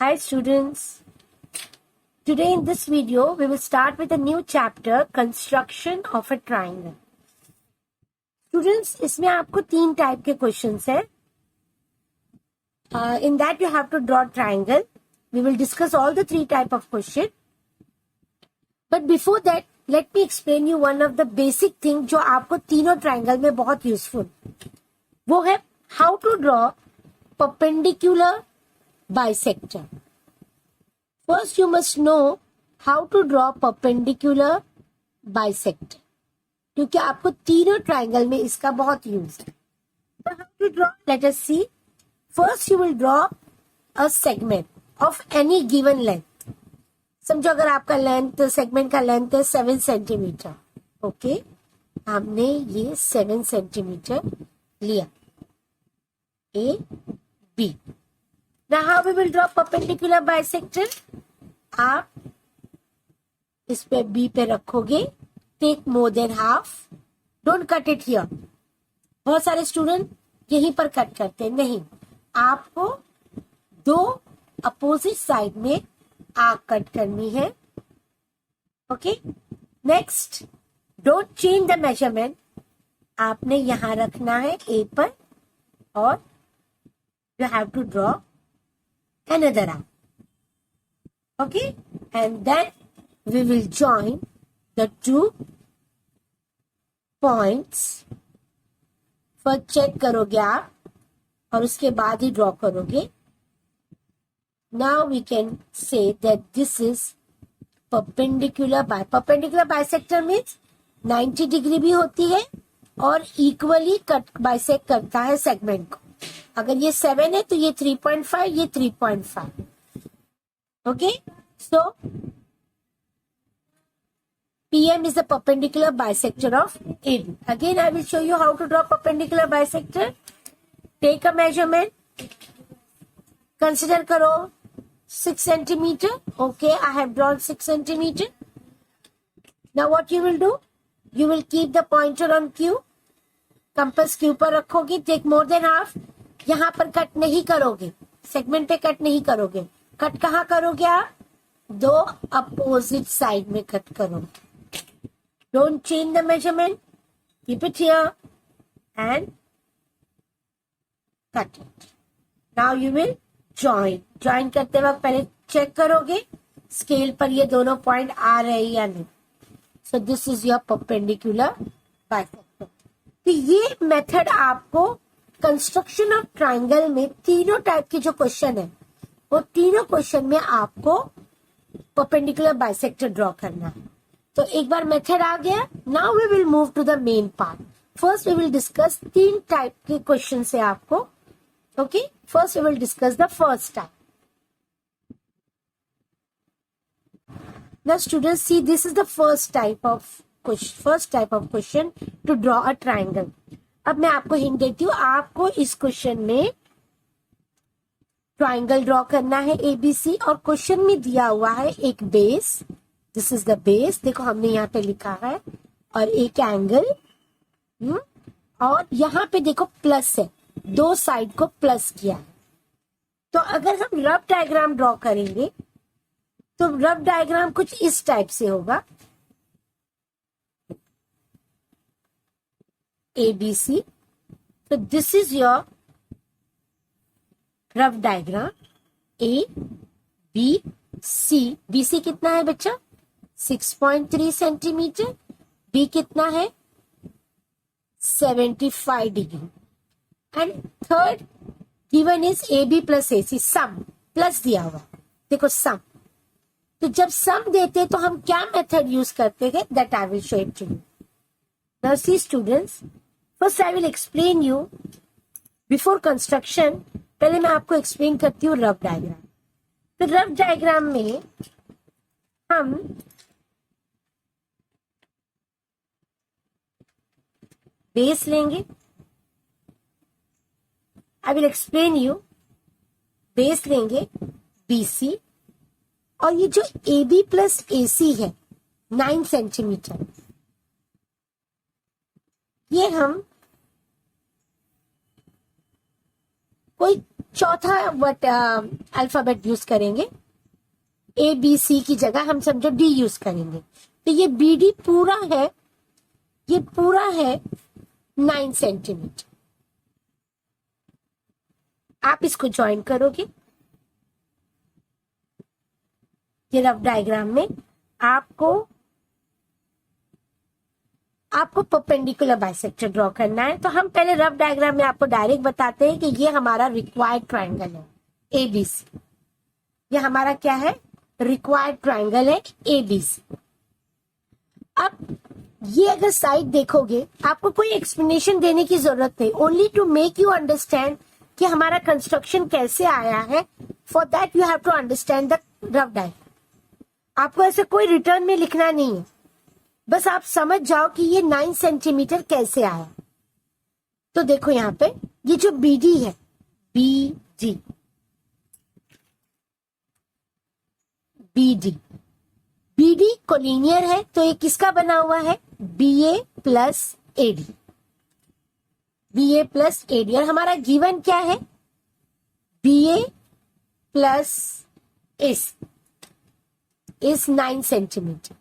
Hi students. Today in this video we will start with a new chapter, construction of a triangle. Students, इसमें आपको 3 type के questions हैं. In that you have to draw triangle. We will discuss all the 3 type of question. But before that, let me explain you one of the basic thing जो आपको तीनों triangle में बहुत useful. वो है how to draw perpendicular bisector. First you must know how to draw perpendicular bisector. क्योंकि आपको तीनों ट्राइंगल में इसका बहुत यूज है. So how to draw? Let us see. First you will draw a segment of any given length. समझो अगर आपका लेंथ सेगमेंट का लेंथ है 7 सेंटीमीटर. ओके, हमने ये 7 सेंटीमीटर लिया. A, B. Now how we will draw perpendicular bisector? आप इस पे B पे रखोगे. Take more than half. Don't cut it here. बहुत सारे स्टूडेंट यहीं पर कट करते हैं. नहीं, आपको 2 अपोजिट साइड में आर्क कट करनी है. Okay, next, don't change the measurement. आपने यहां रखना है A पर और you have to draw another arm. Okay, and then we will join the 2 points. First check करोगे आप और उसके बाद ही ड्रॉ करोगे. Now we can say that this is perpendicular bisector means 90 degree भी होती है और इक्वली कट बाइसेक्ट करता है सेगमेंट को. अगर ये 7 है तो ये 3.5, ये 3.5. Okay, so PM is the perpendicular bisector of AB. Again, I will show you how to draw perpendicular bisector. Take a measurement. Consider करो 6 centimeter. Okay, I have drawn 6 centimeter. Now what you will do? You will keep the pointer on Q. Compass Q पर रखोगे. Take more than half. यहाँ पर cut नहीं करोगे, segment पे cut नहीं करोगे. कट कहाँ करोगे आप? 2 अपोजिट साइड में कट करोगे. Don't change the measurement. Keep it here and cut it. Now you will join करते वक्त पहले चेक करोगे स्केल पर ये दोनों पॉइंट आ रहे हैं या नहीं. So this is your perpendicular bisector. तो ये मेथड आपको कंस्ट्रक्शन ऑफ ट्राइंगल में तीनों टाइप के जो क्वेश्चन है वो तीनों क्वेश्चन में आपको परपेंडिकुलर बाइसेक्टर ड्रॉ करना है. तो एक बार मेथड आ गया. Now we will move to the main part. First we will discuss 3 type के क्वेश्चन है आपको. Okay, first we will discuss the first type. Now students see, this is the first type of question to draw a triangle. अब मैं आपको hint देती हूँ. आपको इस क्वेश्चन में ट्राइंगल ड्रॉ करना है ABC और क्वेश्चन में दिया हुआ है एक base. This is the base. देखो हमने यहाँ पे लिखा है और एक एंगल. और यहाँ पे देखो प्लस है, 2 साइड को प्लस किया है. तो अगर हम रफ डायग्राम ड्रॉ करेंगे तो रफ डायग्राम कुछ इस टाइप से होगा. ABC. So this is your rough diagram. A, B, C. BC कितना है बच्चा? 6.3 सेंटीमीटर. B कितना है? 75 degree. And third given is AB plus AC. Sum plus दिया हुआ. देखो सम. तो जब सम देते तो हम क्या मेथड यूज करते हैं? That I will show it to you. Now see students, first I will explain you before construction. पहले मैं आपको एक्सप्लेन करती हूँ रफ डायग्राम. तो रफ डायग्राम में हम बेस लेंगे. I will explain you. Base लेंगे BC और ये जो AB प्लस AC है 9 सेंटीमीटर, ये हम कोई चौथा वर्ड अल्फाबेट यूज करेंगे, ए बी सी की जगह हम समझो डी यूज करेंगे। तो ये बी डी पूरा है, ये पूरा है 9 सेंटीमीटर। आप इसको ज्वाइन करोगे, ये रफ डायग्राम में आपको परपेंडिकुलर बाइसेक्टर ड्रॉ करना है। तो हम पहले रफ डायग्राम में आपको डायरेक्ट बताते हैं कि ये हमारा रिक्वायर्ड ट्राइंगल है एबीसी। ये हमारा क्या है? रिक्वायर्ड ट्राइंगल है एबीसी। अब ये अगर साइड देखोगे, आपको कोई एक्सप्लेनेशन देने की जरूरत नहीं, only to make you understand कि हमारा कंस्ट्रक्शन कैसे आया है। For that you have to understand the rough diagram. आपको ऐसे कोई रिटर्न में लिखना नहीं है, बस आप समझ जाओ कि ये 9 सेंटीमीटर कैसे आया। तो देखो यहाँ पे ये जो बीडी है, बीडी बीडी बीडी कोलिनियर है, तो ये किसका बना हुआ है? बी ए प्लस एडी, बी ए प्लस एडी। और हमारा गिवन क्या है? बी ए प्लस इस 9 सेंटीमीटर।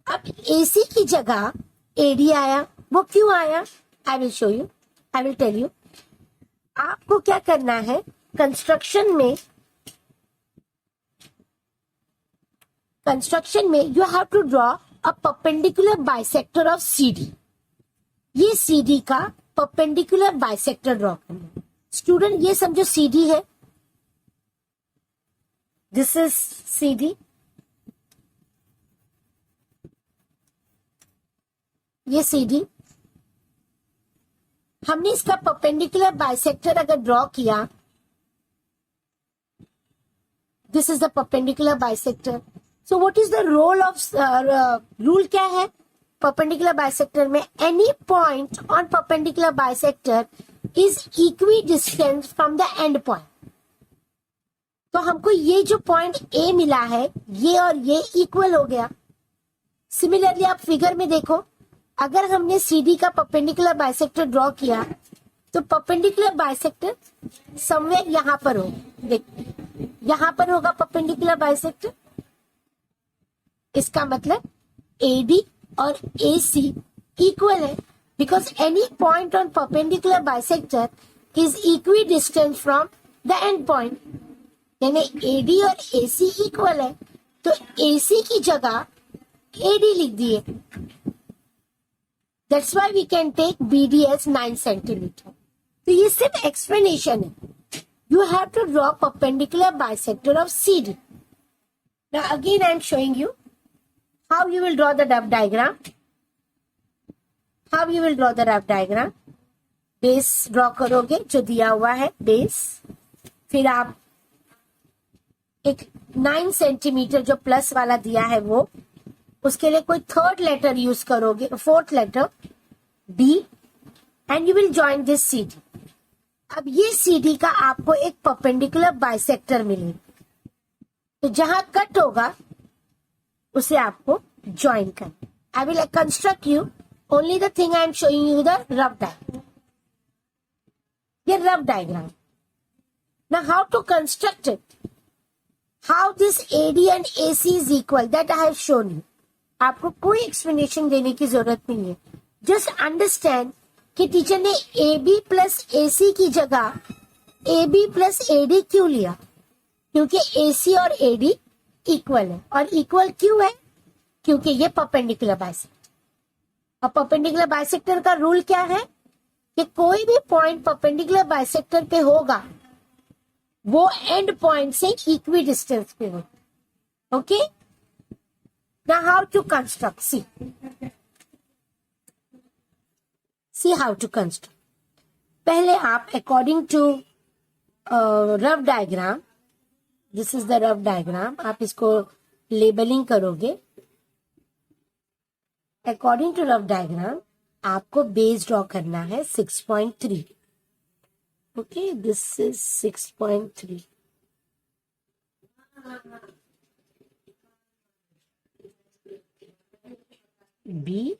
अब एसी की जगह एडी आया, वो क्यों आया? I will show you, I will tell you. आपको क्या करना है, कंस्ट्रक्शन में you have to draw a perpendicular bisector of CD. ये सीडी का परपेंडिकुलर बाइसेक्टर ड्रॉ करना है। स्टूडेंट ये समझो सीडी है, दिस इज सीडी, ये सीडी। हमने इसका परपेंडिकुलर बाइसेक्टर अगर ड्रॉ किया, this is the perpendicular bisector. So what is the role of rule क्या है परपेंडिकुलर बाइसेक्टर में? Any point on perpendicular bisector is equi distance from the end point. तो हमको ये जो पॉइंट ए मिला है, ये और ये इक्वल हो गया। सिमिलरली आप फिगर में देखो, अगर हमने सीडी का परपेंडिकुलर बाइसेक्टर ड्रॉ किया, तो परपेंडिकुलर बाइसेक्टर समवेयर यहां पर हो, देख यहां पर होगा परपेंडिकुलर बाइसेक्टर। इसका मतलब एडी और AC इक्वल है, because any point on perpendicular bisector is equi distance from the end point. यानी AD और AC इक्वल है, तो AC की जगह AD लिख दिए। That's why we can take BD as 9 centimetre. तो ये सिर्फ एक्सप्लेनेशन है। You have to draw perpendicular bisector of CD। Now again I am showing you how you will draw the rough diagram. How you will draw the rough diagram? Base draw करोगे जो दिया हुआ है base, फिर आप एक 9 centimetre जो plus वाला दिया है वो, उसके लिए कोई थर्ड लेटर यूज करोगे, fourth letter D, and you will join this CD। अब ये CD का आपको एक परपेंडिकुलर बाइसेक्टर मिलेगा, तो जहां कट होगा उसे आपको ज्वाइन करना। I will construct you only the thing I am showing you the rough diagram. ये rough diagram. Now how to construct it, how this AD and AC is equal, that I have shown you. आपको कोई explanation देने की जरूरत नहीं है, just understand कि teacher ने AB प्लस AC की जगह AB प्लस AD क्यों लिया, क्योंकि AC और AD इक्वल है। और इक्वल क्यों है? क्योंकि ये परपेंडिकुलर बाइसेक्टर। और परपेंडिकुलर बाइसेक्टर का रूल क्या है कि कोई भी पॉइंट परपेंडिकुलर बाइसेक्टर पे होगा वो एंड पॉइंट से इक्वी डिस्टेंस पे होगा। Okay, now how to construct, see how to construct. पहले आप according to rough diagram, this is the rough diagram, आप इसको लेबलिंग करोगे। अकॉर्डिंग टू रफ डायग्राम आपको बेस ड्रॉ करना है 6.3। Okay, this is 6.3। B,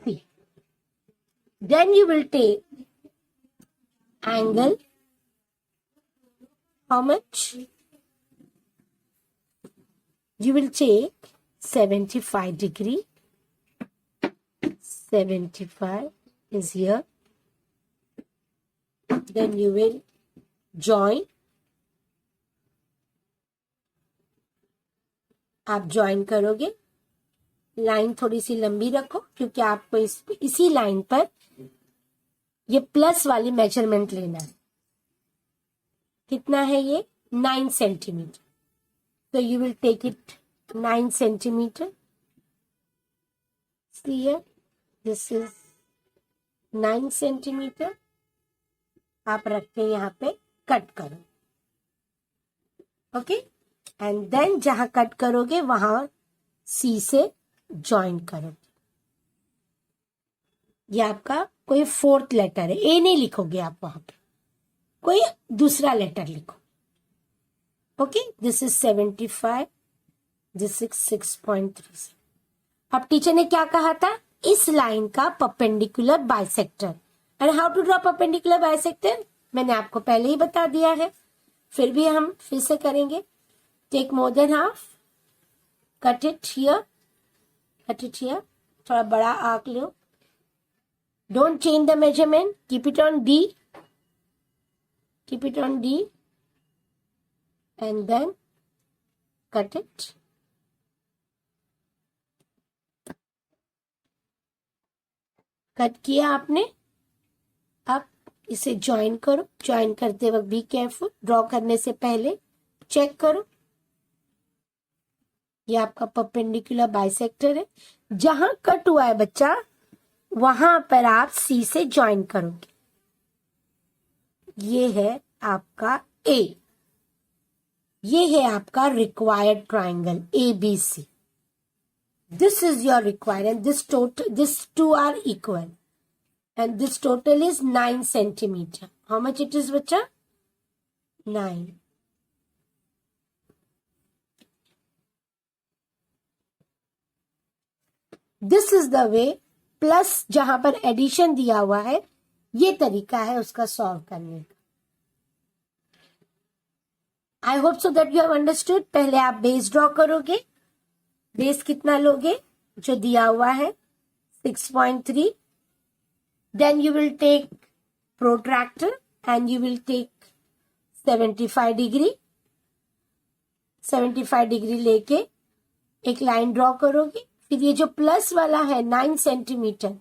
C. Then you will take angle, how much? You will take 75 degree. 75 is here. Then you will join. आप join करोगे. Line थोड़ी सी लंबी रखो क्योंकि आपको इसी लाइन पर ये प्लस वाली मेजरमेंट लेना है. कितना है ये? 9 centimetre. So you will take it 9 centimeter. See here, this is 9 centimeter. आप रख के यहाँ पे कट करो. ओके, एंड देन जहां कट करोगे वहां सी से ज्वाइन करोगे. ये आपका कोई फोर्थ लेटर है. ए नहीं लिखोगे आप वहां पे, कोई दूसरा लेटर लिखो. Okay, this is 75, this is 6.3. अब टीचर ने क्या कहा था? इस लाइन का perpendicular bisector. And how to draw perpendicular bisector मैंने आपको पहले ही बता दिया है, फिर भी हम फिर से करेंगे. Take more than half, cut it here, cut it here. थोड़ा बड़ा आर्क लो. Don't change the measurement, keep it on D, keep it on D. And then cut it. Cut किया आपने. अब इसे ज्वाइन करो. ज्वाइन करते वक्त बी केयरफुल. ड्रॉ करने से पहले चेक करो. ये आपका परपेंडिकुलर बाइसेक्टर है. जहां कट हुआ है बच्चा वहां पर आप सी से ज्वाइन करोगे. ये है आपका ए. ये है आपका required triangle ABC. This is your required and this two are equal and this total is 9 centimetre. How much it is बच्चा? 9. This is the way. Plus जहां पर एडिशन दिया हुआ है, ये तरीका है उसका सॉल्व करने का. I hope so that you have understood. पहले आप बेस ड्रॉ करोगे. बेस कितना लोगे? जो दिया हुआ है 6.3. Then you will take protractor and you will take 75 degree. 75 degree लेके एक लाइन ड्रॉ करोगे. फिर ये जो प्लस वाला है 9 सेंटीमीटर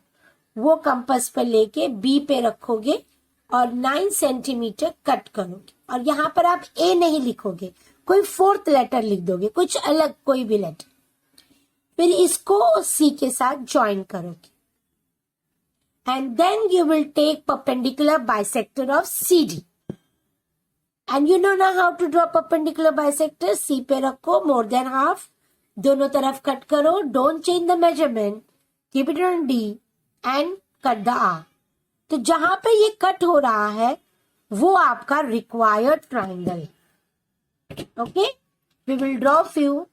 वो कंपास पर लेके बी पे रखोगे और 9 सेंटीमीटर कट करोगे. और यहां पर आप ए नहीं लिखोगे, कोई फोर्थ लेटर लिख दोगे, कुछ अलग कोई भी लेटर. फिर इसको सी के साथ ज्वाइन करोगे. And then you will take perpendicular bisector of CD. And you know ना how to draw perpendicular bisector. C पे रखो, मोर देन हाफ, दोनों तरफ कट करो. Don't change the measurement, keep it on D and cut the arc. तो जहां पे ये कट हो रहा है वो आपका required triangle. Okay, we will draw few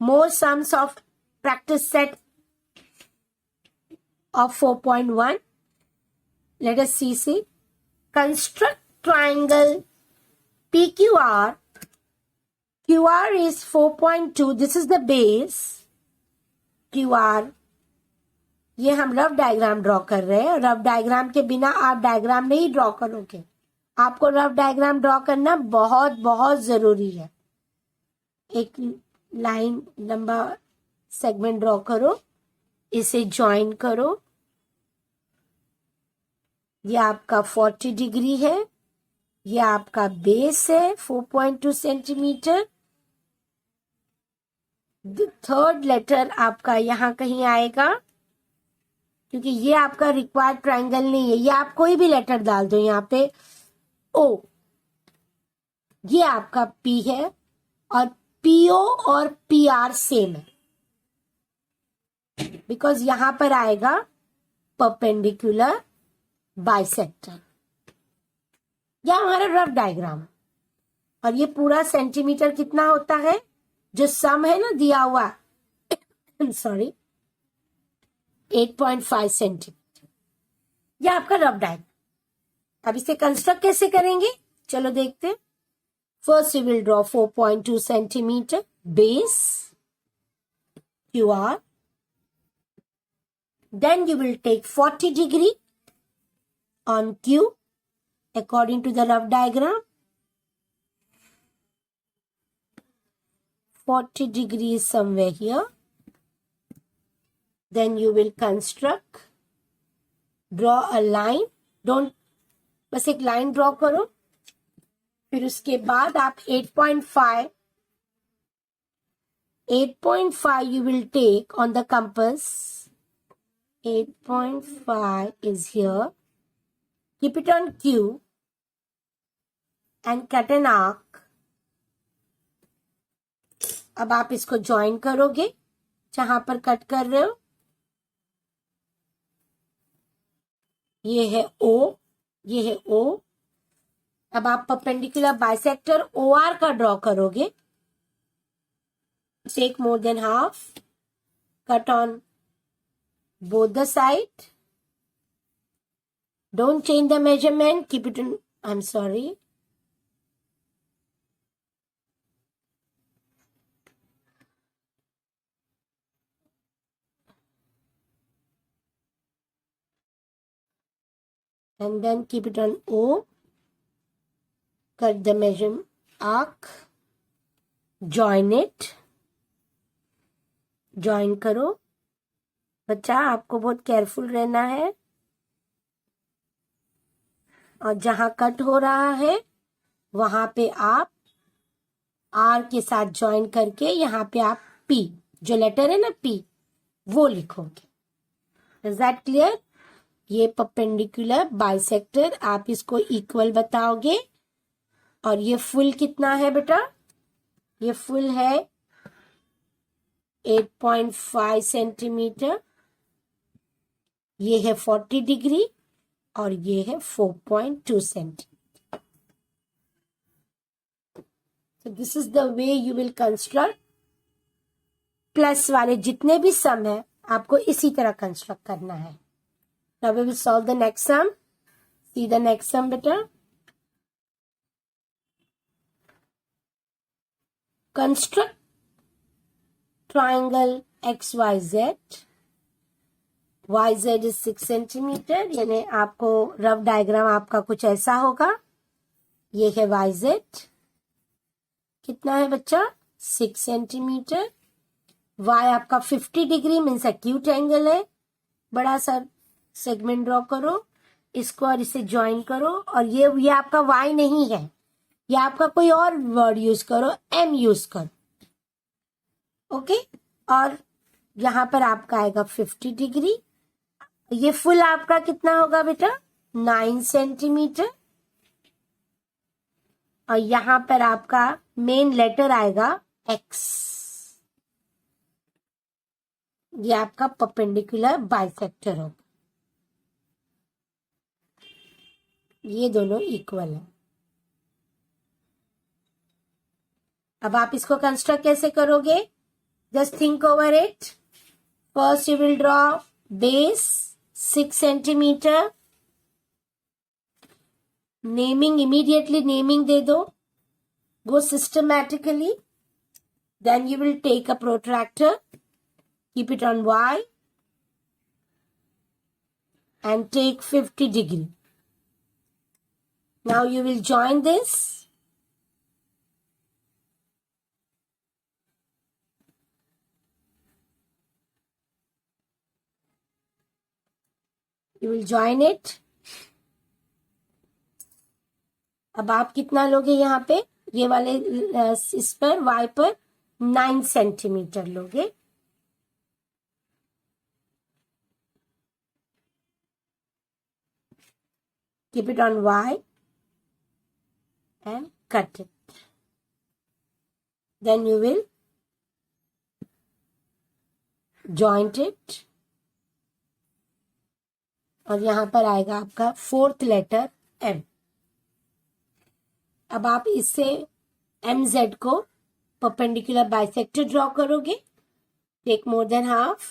more sums of practice set of 4.1. Let us see. Construct triangle PQR. QR is 4.2. This is the base. QR. ये हम रफ डायग्राम ड्रॉ कर रहे हैं. रफ डायग्राम के बिना आप diagram नहीं draw करोगे. आपको रफ डायग्राम ड्रॉ करना बहुत बहुत जरूरी है. एक लाइन लंबा सेगमेंट ड्रॉ करो, इसे ज्वाइन करो. ये आपका 40 डिग्री है. ये आपका बेस है 4.2 सेंटीमीटर. थर्ड लेटर आपका यहां कहीं आएगा क्योंकि ये आपका रिक्वायर्ड ट्रायंगल नहीं है. ये आप कोई भी लेटर डाल दो यहाँ पे. ओ, ये आपका P है और PO और PR सेम है बिकॉज यहां पर आएगा परपेंडिकुलर बाइसेक्टर. यह हमारा रफ डायग्राम. और ये पूरा सेंटीमीटर कितना होता है जो सम है ना दिया हुआ सॉरी 8.5 सेंटीमीटर. यह आपका रफ डायग्राम. अब इसे कंस्ट्रक्ट कैसे करेंगे, चलो देखते हैं। First we will draw 4.2 centimetre base QR. Then you will take 40 degree on Q according to the rough diagram. 40 degrees somewhere here. Then you will construct, draw a line. Don't, बस एक line draw करो। फिर उसके बाद आप 8.5 you will take on the compass. 8.5 is here. Keep it on Q and cut an arc. अब आप इसको ज्वाइन करोगे जहां पर कट कर रहे हो। ये है O, ये है O। अब आप परपेंडिकुलर बाइसेक्टर OR का ड्रॉ करोगे। Take more than half, cut on both the side. Don't change the measurement, keep it in, I'm sorry. And then keep it on O. Cut the measure arc. Join it. Join करो। बच्चा आपको बहुत careful रहना है। और जहां cut हो रहा है वहां पे आप R के साथ ज्वाइन करके यहाँ पे आप P, जो लेटर है ना P, वो लिखोगे। Is that clear? ये परपेंडिकुलर बाइसेक्टर, आप इसको इक्वल बताओगे। और ये फुल कितना है बेटा? ये फुल है 8.5 सेंटीमीटर। ये है 40 डिग्री और ये है 4.2 centimetre. So this is the way you will construct. Plus वाले जितने भी सम है आपको इसी तरह कंस्ट्रक्ट करना है। Now we will solve the next sum. See the next sum बेटा। Construct triangle XYZ. YZ is 6 centimetre, यानी आपको रफ डायग्राम आपका कुछ ऐसा होगा। ये है YZ, कितना है बच्चा? 6 सेंटीमीटर। Y आपका 50 डिग्री मीन्स एक्यूट एंगल है। बड़ा सा सेगमेंट ड्रॉ करो, इसको और इसे ज्वाइन करो। और ये आपका Y नहीं है, ये आपका कोई और वर्ड यूज करो, M यूज करो। ओके, और यहां पर आपका आएगा 50 डिग्री। ये फुल आपका कितना होगा बेटा? 9 सेंटीमीटर। और यहां पर आपका मेन लेटर आएगा X। ये आपका परपेंडिकुलर बाइसेक्टर होगा। ये दोनों इक्वल है। अब आप इसको कंस्ट्रक्ट कैसे करोगे? Just think over it. First you will draw base 6 centimetre. Naming, immediately naming दे दो। Go systematically. Then you will take a protractor, keep it on Y and take 50 degree. Now you will join this. You will join it. अब आप कितना लोगे यहाँ पे? ये वाले इस पर Y पर 9 सेंटीमीटर लोगे। Keep it on Y and cut it. Then you will joint it. और यहां पर आएगा आपका 4th लेटर M। अब आप इससे MZ को परपेंडिकुलर बाइसेक्टर ड्रॉ करोगे। Take more than half,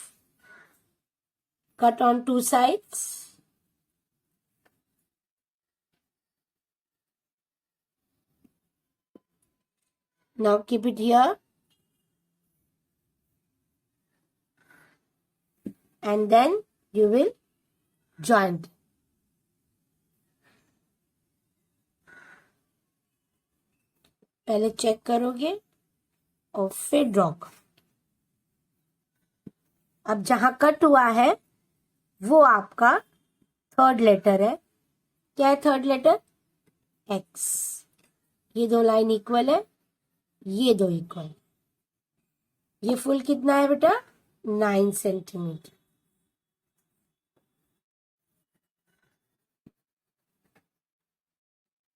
cut on 2 sides. Now keep it here. And then you will join. पहले चेक करोगे और फिर ड्रॉ करो. अब जहां कट हुआ है वो आपका थर्ड लेटर है. क्या है थर्ड लेटर? एक्स. ये दो लाइन इक्वल है, ये दो इक्वल. ये फुल कितना है बेटा? 9 सेंटीमीटर.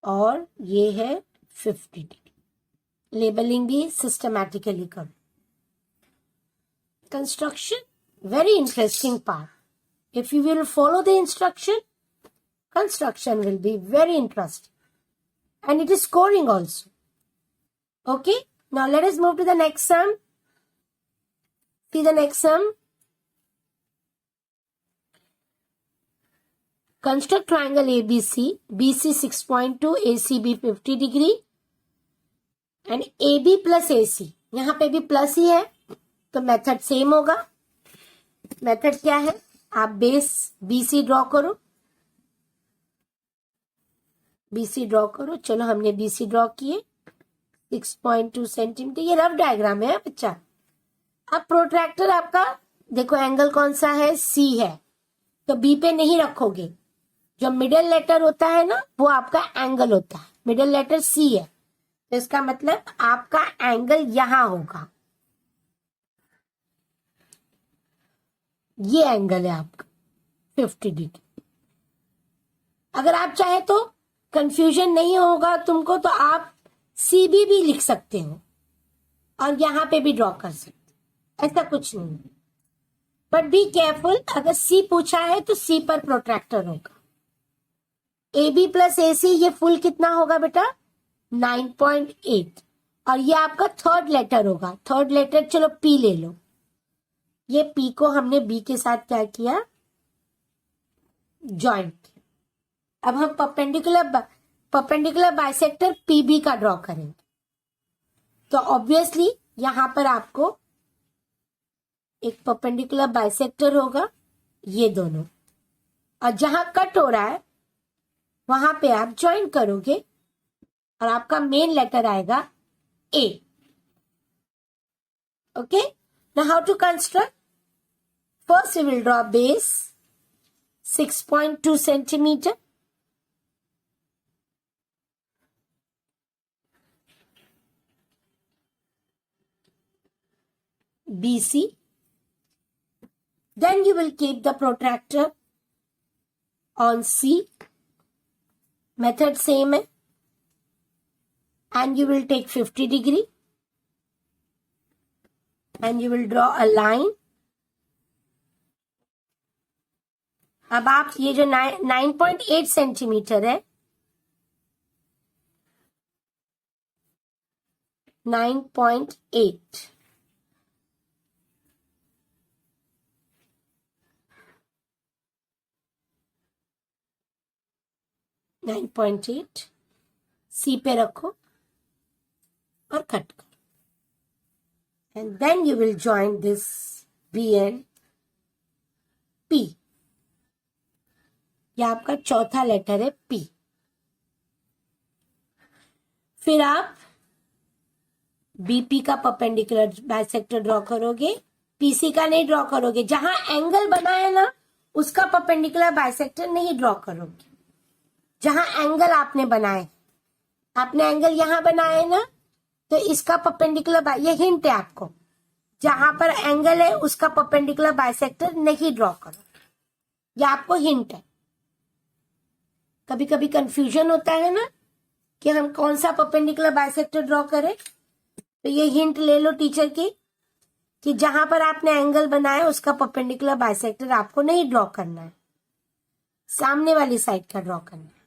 और ये है 50 डिग्री. लेबलिंग भी सिस्टमैटिकली करो. Construction, very interesting part. If you will follow the instruction, construction will be very interesting. And it is scoring also. Okay, now let us move to the next sum. See the next sum. Construct triangle ABC, BC 6.2, ACB 50 degree and AB plus AC. यहाँ पे भी plus ही है तो method same होगा. Method क्या है? आप base BC draw करो. BC ड्रॉ करो. चलो हमने BC ड्रॉ किए 6.2 सेंटीमीटर. ये रफ डायग्राम है बच्चा. अब प्रोट्रैक्टर आपका देखो एंगल कौन सा है? C है तो B पे नहीं रखोगे. जो मिडिल लेटर होता है ना वो आपका एंगल होता है. मिडिल लेटर C है तो इसका मतलब आपका एंगल यहां होगा. ये एंगल है आपका 50 डिग्री. अगर आप चाहे तो कंफ्यूजन नहीं होगा तुमको तो आप CB भी लिख सकते हो और यहां पे भी ड्रॉ कर सकते हो. ऐसा कुछ नहीं है. बट बी केयरफुल, अगर C पूछा है तो C पर प्रोट्रैक्टर होगा. AB प्लस AC ये फुल कितना होगा बेटा? 9.8. और ये आपका थर्ड लेटर होगा. थर्ड लेटर चलो P ले लो. ये P को हमने B के साथ क्या किया? ज्वाइंट किया. अब हम परपेंडिकुलर बाइसेक्टर PB का ड्रॉ करेंगे. तो ऑब्वियसली यहां पर आपको एक परपेंडिकुलर बाइसेक्टर होगा. ये दोनों और जहां कट हो रहा है वहां पे आप ज्वाइन करोगे और आपका मेन लेटर आएगा A. Okay, now how to construct? First we will draw base 6.2 centimetre. BC. Then you will keep the protractor on C. Method same है. And you will take 50 degree. And you will draw a line. अब आप ये जो 9.8 centimetre है 9.8 9.8 C पे रखो और cut करो. And then you will join this B and P. यह आपका चौथा लेटर है P. फिर आप BP का परपेंडिकुलर बाइसेक्टर ड्रॉ करोगे. PC का नहीं ड्रॉ करोगे. जहां एंगल बना है ना उसका परपेंडिकुलर बाइसेक्टर नहीं ड्रॉ करोगे. जहां एंगल आपने बनाए, आपने एंगल यहां बनाए ना तो इसका परपेंडिकुलर ये हिंट है आपको. जहां पर एंगल है उसका परपेंडिकुलर बाइसेक्टर नहीं ड्रॉ करो. ये आपको हिंट है. कभी कभी कंफ्यूजन होता है ना कि हम कौन सा परपेंडिकुलर बाइसेक्टर ड्रॉ करें. तो ये हिंट ले लो टीचर की कि जहां पर आपने एंगल बनाया उसका परपेंडिकुलर बाइसेक्टर आपको नहीं ड्रॉ करना है, सामने वाली साइड का ड्रॉ करना है.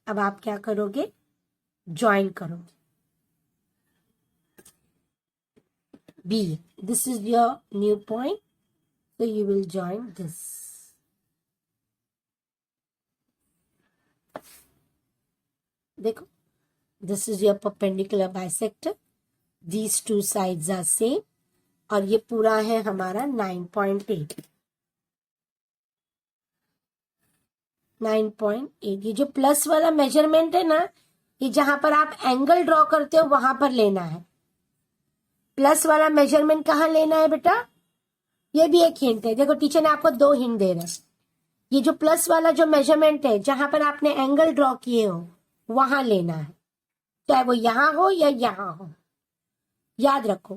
अब आप क्या करोगे? ज्वाइन करोगे. B, this is your new point, so you will join this. देखो this is your perpendicular bisector, these two sides are same, और ये पूरा है हमारा 9.8। 9.8 ये जो प्लस वाला मेजरमेंट है ना, ये जहां पर आप एंगल ड्रॉ करते हो वहां पर लेना है। प्लस वाला मेजरमेंट कहाँ लेना है बेटा? ये भी एक हिंट है, देखो टीचर ने आपको 2 हिंट दे रहा है। ये जो प्लस वाला जो मेजरमेंट है जहां पर आपने एंगल ड्रॉ किए हो वहां लेना है, चाहे वो यहां हो या यहां हो। याद रखो,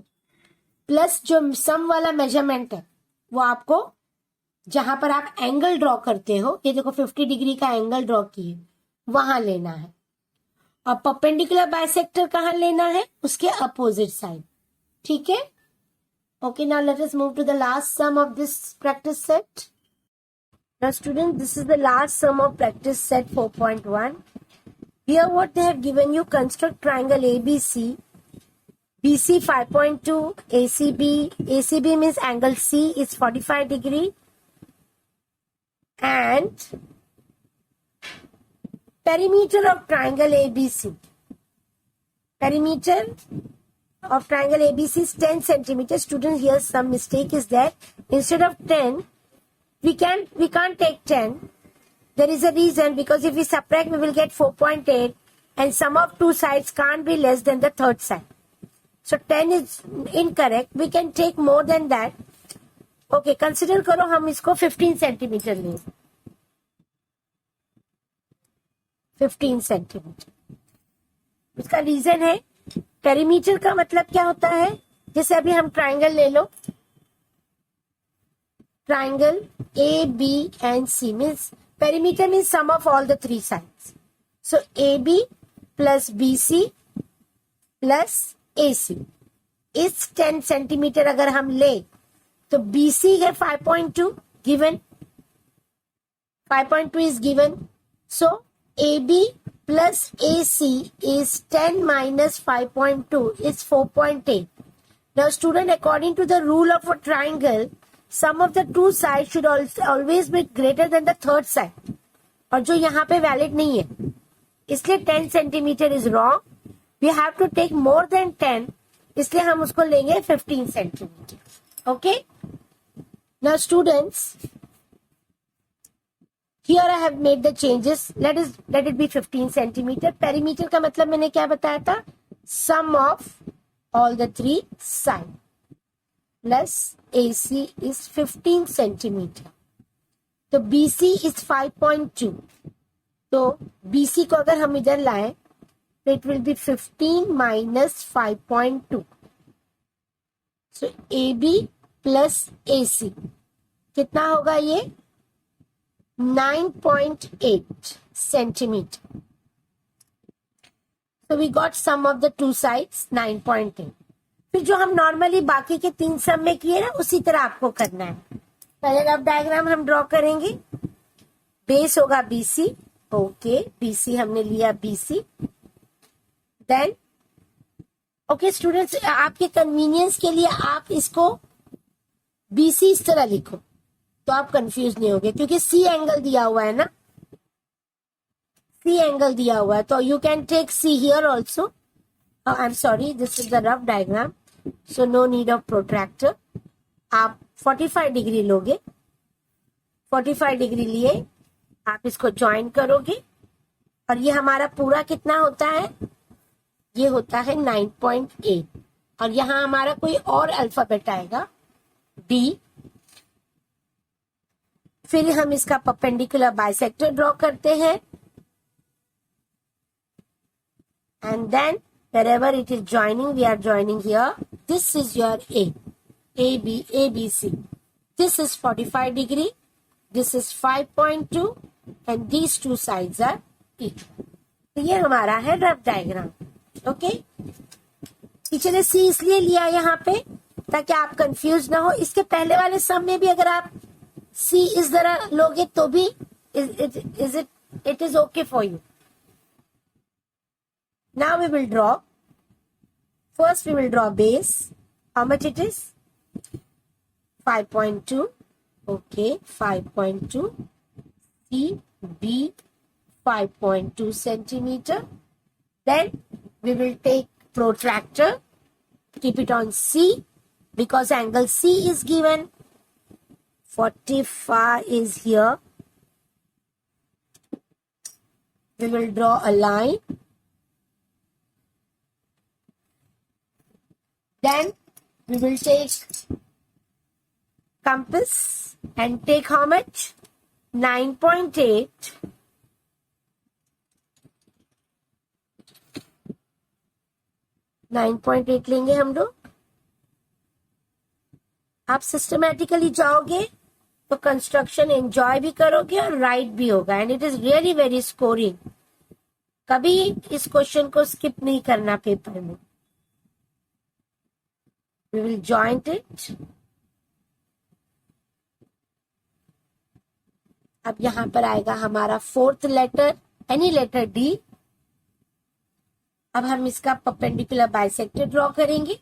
प्लस जो सम वाला मेजरमेंट है वो आपको जहां पर आप एंगल ड्रॉ करते हो, ये देखो 50 डिग्री का एंगल ड्रॉ किए, वहां लेना है। और परपेंडिकुलर बाइसेक्टर कहाँ लेना है? उसके अपोजिट साइड। ठीक है? Okay, now let us move to the last sum of this practice set. Now students, this is the last sum of practice set 4.1. Here what they have given you, construct triangle ABC. BC 5.2, ACB. ACB means angle C is 45 degree. And perimeter of triangle ABC. Perimeter of triangle ABC is 10 centimeters. Students, here some mistake is that instead of 10, we can't take 10. There is a reason, because if we subtract, we will get 4.8, and sum of two sides can't be less than the third side. So 10 is incorrect. We can take more than that. Okay, consider करो हम इसको 15 centimetre लें। 15 centimetre. इसका reason है, perimeter का मतलब क्या होता है? जैसे अभी हम ट्राइंगल ले लो, triangle A B and C means perimeter means sum of all the 3 sides. So A B plus B C plus A C is 10 centimetre अगर हम ले तो बी सी है 5.2 given, 5.2 is given. So AB plus AC is 10 minus 5.2 is 4.8. Now student, according to the rule of a triangle, sum of the two sides should always be greater than the third side. और जो यहाँ पे valid नहीं है, इसलिए 10 centimeter is wrong. We have to take more than 10, इसलिए हम उसको लेंगे 15 centimeter. Okay? Now students, here I have made the changes. Let it be 15 centimeter. Perimeter का मतलब मैंने क्या बताया था? Sum of all the 3 sides plus AC is 15 centimeter. तो BC is 5.2. तो BC को अगर हम इधर लाएं तो it will be 15 minus 5.2. So AB plus AC कितना होगा ये? 9.8 centimeter. So we got sum of the two sides 9.8. फिर जो हम नॉर्मली बाकी के 3 सम में किए ना, उसी तरह आपको करना है। पहले रफ डायग्राम हम ड्रॉ करेंगे। बेस होगा BC, ओके, BC हमने लिया BC। देन ओके स्टूडेंट्स, आपके कन्वीनियंस के लिए आप इसको BC इस तरह लिखो तो आप कंफ्यूज नहीं होगे, क्योंकि C एंगल दिया हुआ है ना, C एंगल दिया हुआ है, तो you can take C here also. I am sorry, this is the rough diagram, so no need of protractor. आप 45 डिग्री लोगे, 45 डिग्री लिए आप इसको ज्वाइन करोगे, और ये हमारा पूरा कितना होता है? ये होता है 9.8, और यहाँ हमारा कोई और अल्फाबेट आएगा D। फिर हम इसका परपेंडिकुलर बाइसेक्टर ड्रॉ करते हैं, and then wherever it is joining, we are joining here. This is your ABC. This is 45 degree, this is 5.2, and these two sides are equal. तो ये हमारा है रफ डायग्राम। ओके, पीछे ने C इसलिए लिया यहाँ पे ताकि आप कंफ्यूज ना हो। इसके पहले वाले सम में भी अगर आप C इस तरह लोगे तो भी it is okay for you. Now we will draw. First we will draw base. How much it is? 5.2. Okay, 5.2. C, B, 5.2 centimeter. Then We will take protractor, keep it on C because angle C is given. 45 is here. We will draw a line. Then we will take compass and take how much? 9.8. 9.8 लेंगे हम लोग. आप systematically जाओगे तो construction enjoy भी करोगे और right भी होगा. And it is really very scoring. कभी इस क्वेश्चन को स्किप नहीं करना पेपर में. We will joint it. अब यहां पर आएगा हमारा fourth letter, any letter D. अब हम इसका परपेंडिकुलर बाइसेक्टर ड्रॉ करेंगे.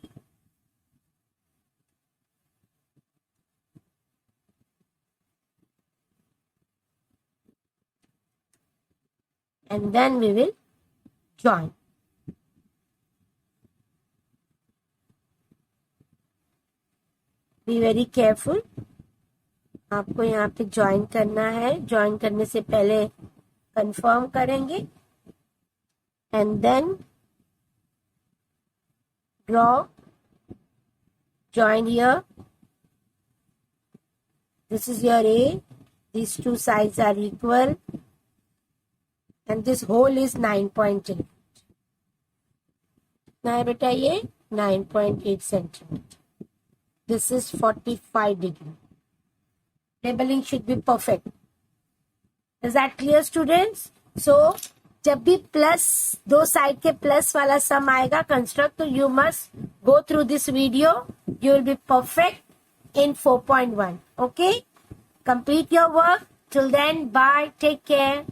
And then we will join. Be very careful. आपको यहाँ पे ज्वाइन करना है. ज्वाइन करने से पहले कंफर्म करेंगे. And then draw. Join here. This is your A. These two sides are equal. And this whole is 9.8. Now, beta ye 9.8 centimeter. This is 45 degree. Labeling should be perfect. Is that clear, students? So, जब भी plus दो side के plus वाला सम आएगा construct, तो you must go through this video. You will be perfect in 4.1. Okay? Complete your work. Till then, bye. Take care.